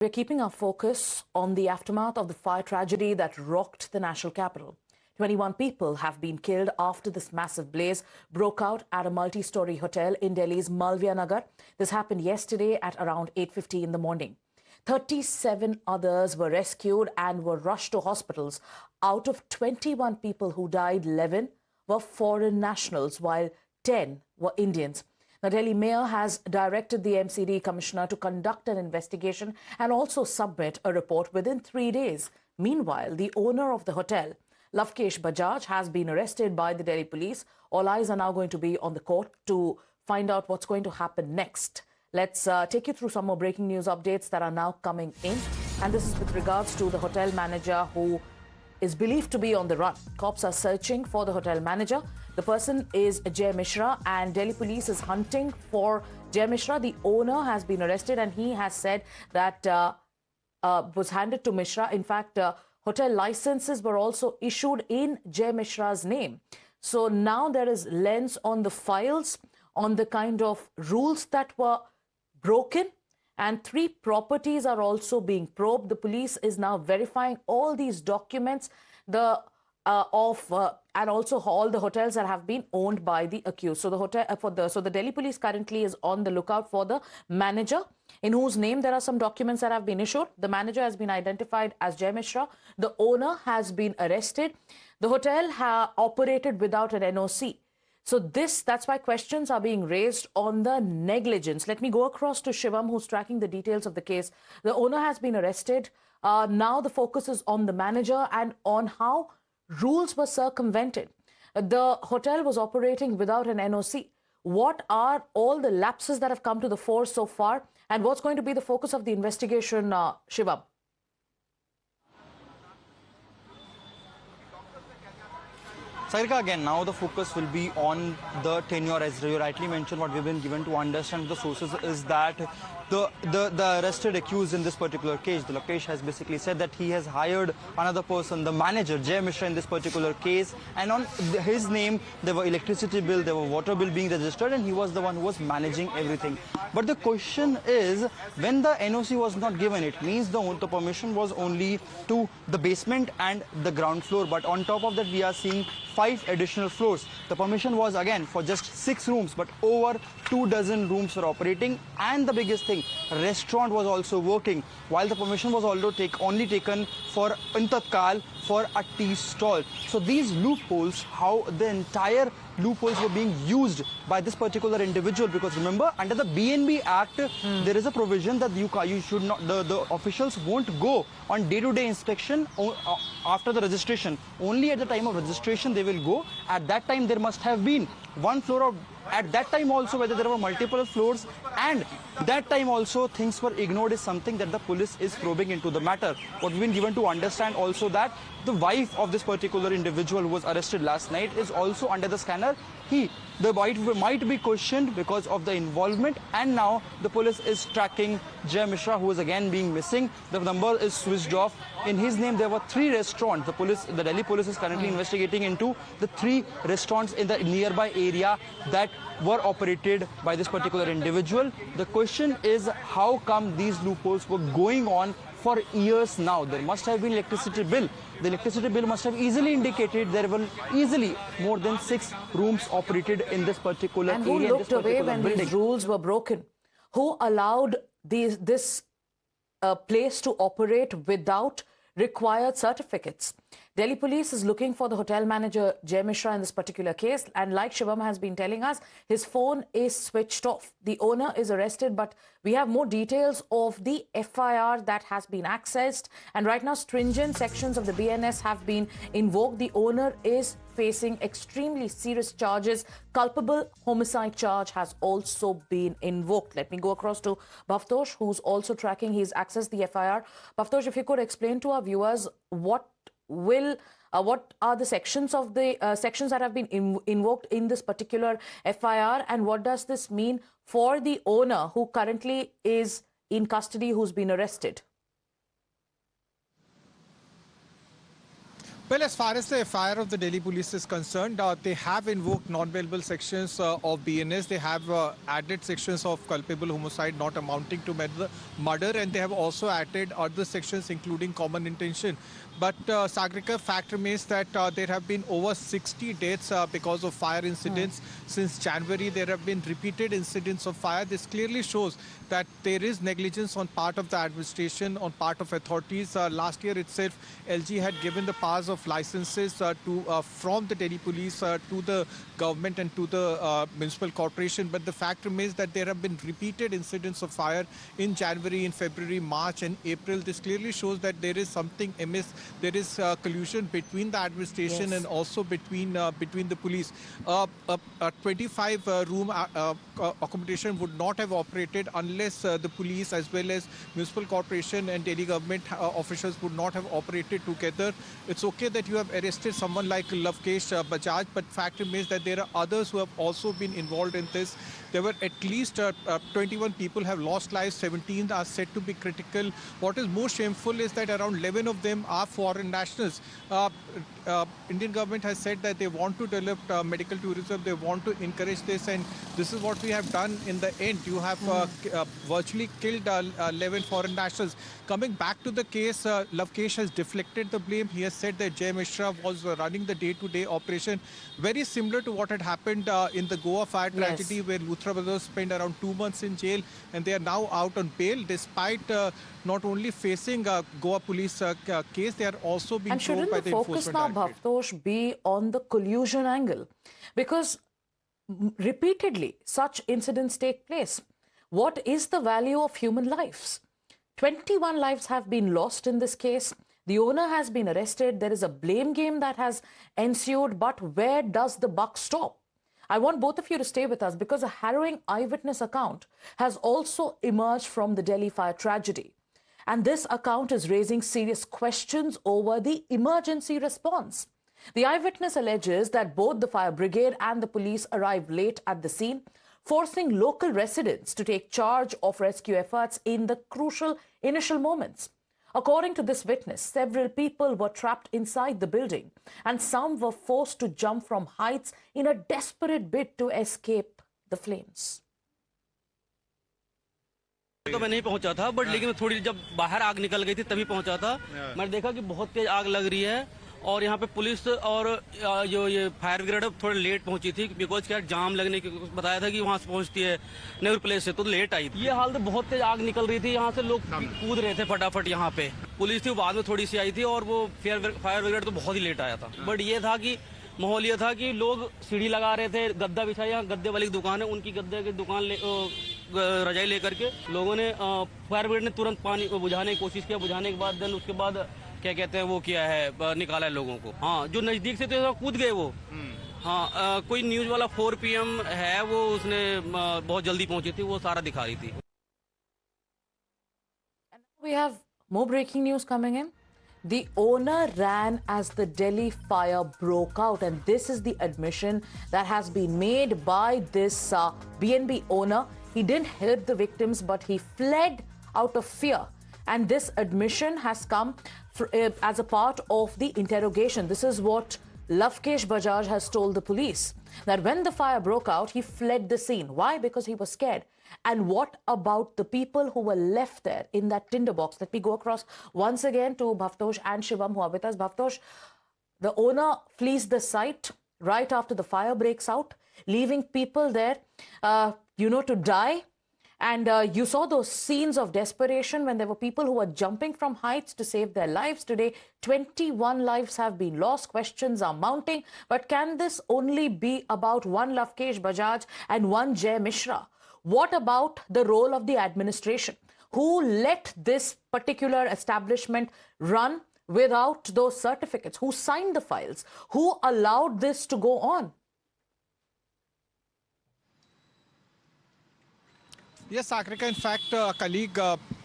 We're keeping our focus on the aftermath of the fire tragedy that rocked the national capital. 21 people have been killed after this massive blaze broke out at a multi-story hotel in Delhi's Malviya Nagar. This happened yesterday at around 8:50 in the morning. 37 others were rescued and were rushed to hospitals. Out of 21 people who died, 11 were foreign nationals, while 10 were Indians. Now, Delhi Mayor has directed the MCD Commissioner to conduct an investigation and also submit a report within 3 days. Meanwhile, the owner of the hotel, Lavkesh Bajaj, has been arrested by the Delhi police. All eyes are now going to be on the court to find out what's going to happen next. Let's take you through some more breaking news updates that are now coming in. And this is with regards to the hotel manager who is believed to be on the run. Cops are searching for the hotel manager. The person is Jai Mishra, and Delhi police is hunting for Jai Mishra. The owner has been arrested and he has said that was handed to Mishra. In fact, hotel licenses were also issued in Jai Mishra's name. So now there is lens on the files, on the kind of rules that were broken, and 3 properties are also being probed. The police is now verifying all these documents, and also all the hotels that have been owned by the accused. So the Delhi police currently is on the lookout for the manager, in whose name there are some documents that have been issued. The manager has been identified as Jai Mishra. The owner has been arrested. The hotel operated without an NOC. So that's why questions are being raised on the negligence. Let me go across to Shivam, who's tracking the details of the case. The owner has been arrested. Now the focus is on the manager and on how rules were circumvented. The hotel was operating without an NOC. What are all the lapses that have come to the fore so far? And what's going to be the focus of the investigation, Shivam? Sagarika, again, now the focus will be on the tenure. As you rightly mentioned, what we've been given to understand the sources is that the arrested accused in this particular case, the Lavkesh, has basically said that he has hired another person, the manager, Jai Mishra, in this particular case, and on his name there were electricity bill, there were water bill being registered, and he was the one who was managing everything. But the question is, when the NOC was not given, it means the permission was only to the basement and the ground floor, but on top of that we are seeing 5 additional floors. The permission was again for just 6 rooms, but over 24 rooms were operating, and the biggest thing, restaurant was also working, while the permission was only taken for in tatkal for a tea stall. So these loopholes, how the entire loopholes were being used by this particular individual, because remember, under the BNB Act, there is a provision that you should not, the officials won't go on day-to-day inspection after the registration. Only at the time of registration they will go. At that time there must have been 1 floor of, at that time also whether there were multiple floors, and that time also things were ignored is something that the police is probing into the matter. What we've been given to understand also that the wife of this particular individual who was arrested last night is also under the scanner. The wife might be questioned because of the involvement, and now the police is tracking Jai Mishra, who is again being missing. The number is switched off. In his name there were 3 restaurants. The Delhi police is currently investigating into the 3 restaurants in the nearby area that were operated by this particular individual. The question is, how come these loopholes were going on for years now? There must have been electricity bill. The electricity bill must have easily indicated there were easily more than 6 rooms operated in this particular area. And who looked away when these rules were broken? Who allowed this place to operate without required certificates? Delhi police is looking for the hotel manager Jai Mishra in this particular case, and like Shivam has been telling us, his phone is switched off. The owner is arrested, but we have more details of the FIR that has been accessed, and right now stringent sections of the BNS have been invoked. The owner is facing extremely serious charges. Culpable homicide charge has also been invoked. Let me go across to Bhavtosh, who's also tracking. He's accessed the FIR. Bhavtosh, if you could explain to our viewers what are the sections of the sections that have been invoked in this particular FIR, and what does this mean for the owner who currently is in custody, who's been arrested? Well, as far as the FIR of the Delhi police is concerned, they have invoked non-bailable sections of BNS. They have added sections of culpable homicide not amounting to murder, and they have also added other sections including common intention. But Sagrika, fact remains that there have been over 60 deaths because of fire incidents since January. There have been repeated incidents of fire. This clearly shows that there is negligence on part of the administration, on part of authorities. Last year itself, LG had given the powers of licenses from the Delhi police to the government and to the municipal corporation. But the fact remains that there have been repeated incidents of fire in January, in February, March and April. This clearly shows that there is something amiss. There is collusion between the administration and also between the police. A 25-room accommodation would not have operated unless the police as well as municipal corporation and Delhi government officials would not have operated together. It's okay that you have arrested someone like Lavkesh Bajaj, but fact remains that there are others who have also been involved in this. There were at least 21 people have lost lives, 17 are said to be critical. What is more shameful is that around 11 of them are foreign nationals. Indian government has said that they want to develop medical tourism, they want to encourage this, and this is what we have done in the end. You have virtually killed 11 foreign nationals. Coming back to the case, Lavkesh has deflected the blame. He has said that Jai Mishra was running the day-to-day operation, very similar to what had happened in the Goa fire tragedy, where Luthra brothers spent around 2 months in jail, and they are now out on bail, despite not only facing a Goa police case, they are also being told by the enforcement directorate. And shouldn't the focus now, Bhavtosh, be on the collusion angle? Because repeatedly such incidents take place. What is the value of human lives? 21 lives have been lost in this case. The owner has been arrested. There is a blame game that has ensued. But where does the buck stop? I want both of you to stay with us because a harrowing eyewitness account has also emerged from the Delhi fire tragedy. And this account is raising serious questions over the emergency response. The eyewitness alleges that both the fire brigade and the police arrived late at the scene, forcing local residents to take charge of rescue efforts in the crucial initial moments. According to this witness, several people were trapped inside the building and some were forced to jump from heights in a desperate bid to escape the flames. तो मैं नहीं पहुंचा था, but लेकिन थोड़ी जब बाहर आग निकल गई थी तभी पहुंचा था। मैंने देखा कि बहुत तेज आग लग रही है और यहाँ पे पुलिस और जो ये फायर ब्रिगेड थोड़े लेट पहुंची थी, बिकॉज क्या जाम लगने की बताया था कि वहाँ से पहुंचती है नेहरू प्लेस से, तो लेट आई। ये हाल तो बहुत तेज आग निकल रही थी, यहाँ से लोग कूद रहे थे फटाफट। यहाँ पे पुलिस थी, बाद में थोड़ी सी आई थी, और वो फायर ब्रिगेड तो बहुत ही लेट आया था। बट ये था कि माहौल ये था कि लोग सीढ़ी लगा रहे थे, गद्दा बिछा, यहाँ गद्दे वाली दुकान है, उनकी गद्दे की दुकान रजाई लेकर के लोगों ने फायर ब्रिगेड ने तुरंत पानी बुझाने की कोशिश किया। बुझाने के बाद देन उसके बाद क्या कहते हैं वो किया है, निकाला है लोगों को। हाँ, जो नजदीक से थे कूद गए वो। हाँ, कोई न्यूज वाला 4 PM है, वो उसने बहुत जल्दी पहुंची थी, वो सारा दिखा रही थी। We have more breaking news coming in. The owner ran as the Delhi fire broke out, and this is the admission that has been made by this B&B owner. He didn't hurt the victims, but he fled out of fear. And this admission has come as a part of the interrogation. This is what Lavkesh Bajaj has told the police, that when the fire broke out, he fled the scene. Why? Because he was scared. And what about the people who were left there in that tinderbox? Let me go across once again to Bhavtosh and Shivam, who are with us. Bhavtosh, the owner flees the site right after the fire breaks out, leaving people there, to die. And you saw those scenes of desperation when there were people who were jumping from heights to save their lives. Today, 21 lives have been lost. Questions are mounting. But can this only be about one Lavkesh Bajaj and one Jai Mishra? What about the role of the administration? Who let this particular establishment run without those certificates? Who signed the files? Who allowed this to go on? Yes, Sakrika, in fact, a colleague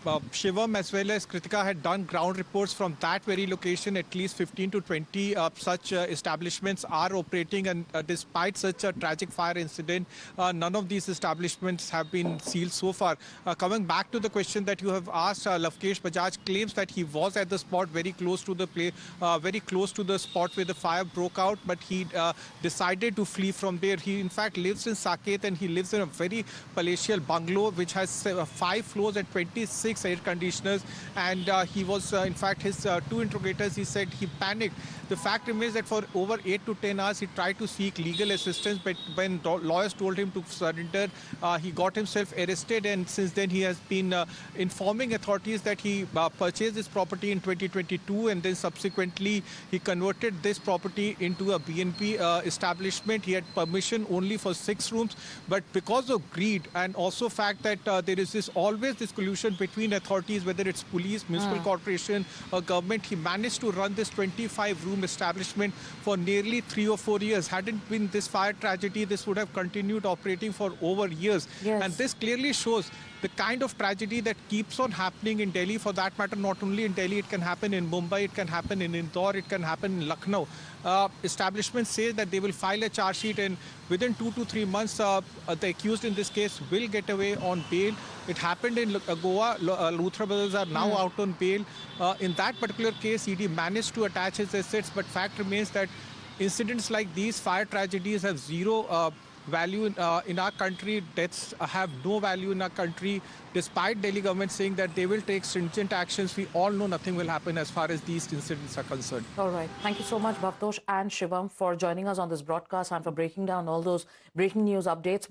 Shivam as well as Kritika had done ground reports from that very location. At least 15 to 20 such establishments are operating, and despite such a tragic fire incident, none of these establishments have been sealed so far. Coming back to the question that you have asked, Lavkesh Bajaj claims that he was at the spot, very close to the spot where the fire broke out, but he decided to flee from there. He in fact lives in Saket, and he lives in a very palatial bungalow which has 5 floors and 26 air conditioners, and he was in fact his two interrogators, he said he panicked. The fact remains that for over 8 to 10 hours he tried to seek legal assistance, but when lawyers told him to surrender, he got himself arrested, and since then he has been informing authorities that he purchased this property in 2022, and then subsequently he converted this property into a B&B establishment. He had permission only for 6 rooms, but because of greed and also fact that there is always this collusion between authorities, whether it's police, municipal corporation or government, he managed to run this 25-room establishment for nearly 3 or 4 years. Hadn't been this fire tragedy, this would have continued operating for over years. Yes. And this clearly shows the kind of tragedy that keeps on happening in Delhi. For that matter, not only in Delhi, it can happen in Mumbai, it can happen in Indore, it can happen in Lucknow. Establishments say that they will file a charge sheet, and within 2 to 3 months, the accused in this case will get away on bail. It happened in Goa. Luthra brothers are now out on bail. In that particular case, ED managed to attach his assets, but fact remains that incidents like these, fire tragedies, have zero value in our country. Deaths have no value in our country. Despite Delhi government saying that they will take stringent actions, we all know nothing will happen as far as these incidents are concerned. All right. Thank you so much, Bhavtosh and Shivam, for joining us on this broadcast and for breaking down all those breaking news updates.